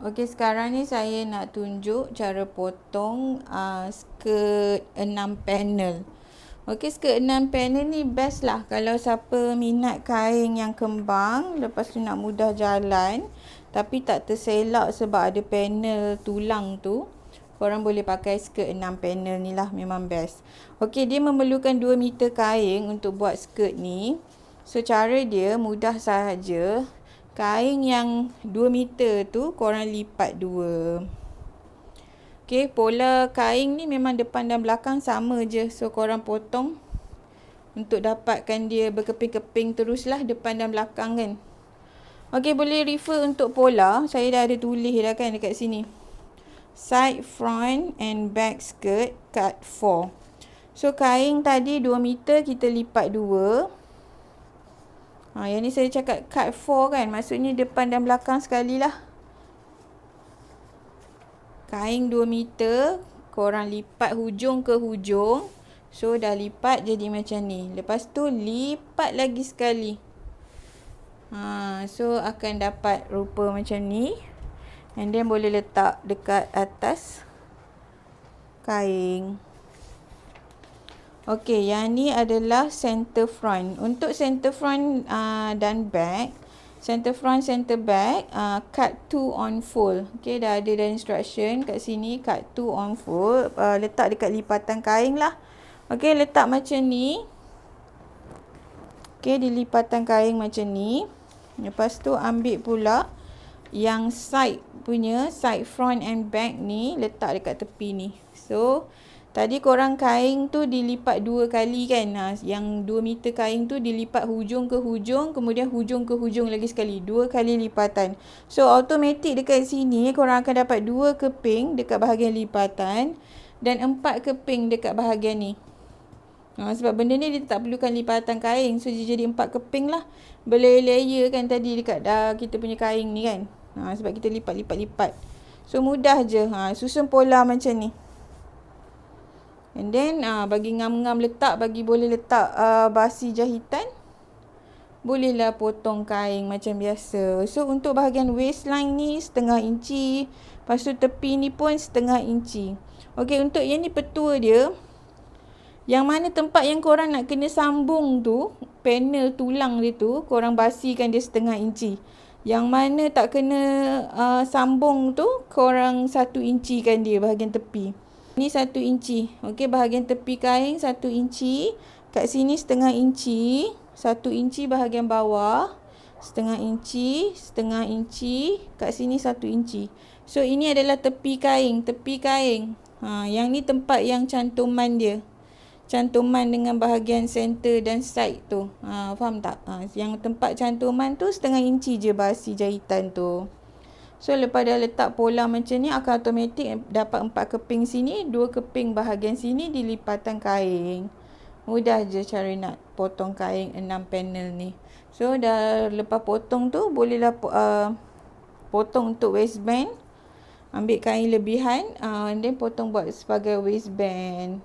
Okey, sekarang ni saya nak tunjuk cara potong skirt 6 panel. Okey, skirt 6 panel ni best lah kalau siapa minat kain yang kembang, lepas tu nak mudah jalan tapi tak terselak sebab ada panel tulang tu. Korang boleh pakai skirt 6 panel ni lah, memang best. Okey, dia memerlukan 2 meter kain untuk buat skirt ni. So, cara dia mudah sahaja. Kain yang 2 meter tu korang lipat 2. Okey, pola kain ni memang depan dan belakang sama je. So, korang potong untuk dapatkan dia berkeping-keping teruslah depan dan belakang kan. Okey, boleh refer untuk pola. Saya dah ada tulis dah kan dekat sini. Side, front and back skirt cut 4. So, kain tadi 2 meter kita lipat 2. Yang ni saya cakap cut 4 kan. Maksudnya depan dan belakang sekali lah. Kain 2 meter. Korang lipat hujung ke hujung. So dah lipat jadi macam ni. Lepas tu lipat lagi sekali. So akan dapat rupa macam ni. And then boleh letak dekat atas kain. Okey, yang ni adalah center front. Untuk center front dan back, center front, center back, cut 2 on fold. Okey, dah ada dah instruction kat sini, cut 2 on fold. Letak dekat lipatan kain lah. Okey, letak macam ni. Okey, di lipatan kain macam ni. Lepas tu ambil pula yang side punya, side front and back ni, letak dekat tepi ni. So, tadi korang kain tu dilipat 2 kali kan. Yang 2 meter kain tu dilipat hujung ke hujung. Kemudian hujung ke hujung lagi sekali. 2 kali lipatan. So, automatik dekat sini korang akan dapat 2 keping dekat bahagian lipatan. Dan 4 keping dekat bahagian ni. Sebab benda ni dia tak perlukan lipatan kain. So, dia jadi 4 keping lah. Berlayer-layer kan tadi dekat kita punya kain ni kan. Sebab kita lipat. So, mudah je. Susun pola macam ni. And then bagi ngam-ngam letak, boleh letak basi jahitan. Bolehlah potong kain macam biasa. So untuk bahagian waistline ni setengah inci. Lepas tu tepi ni pun setengah inci. Okey, untuk yang ni petua dia. Yang mana tempat yang korang nak kena sambung tu, panel tulang dia tu, korang basikan dia setengah inci. Yang mana tak kena sambung tu, korang 1 inci kan dia bahagian tepi. Ni 1 inci. Okey, bahagian tepi kain 1 inci. Kat sini setengah inci. 1 inci bahagian bawah. Setengah inci. Setengah inci. Kat sini 1 inci. So, ini adalah tepi kain. Yang ni tempat yang cantuman dia. Cantuman dengan bahagian center dan side tu. Faham tak? Yang tempat cantuman tu setengah inci je basi jahitan tu. So, lepas dah letak pola macam ni, akan automatik dapat 4 keping sini, 2 keping bahagian sini di lipatan kain. Mudah je cara nak potong kain 6 panel ni. So, dah lepas potong tu, bolehlah potong untuk waistband. Ambil kain lebihan, and then potong buat sebagai waistband.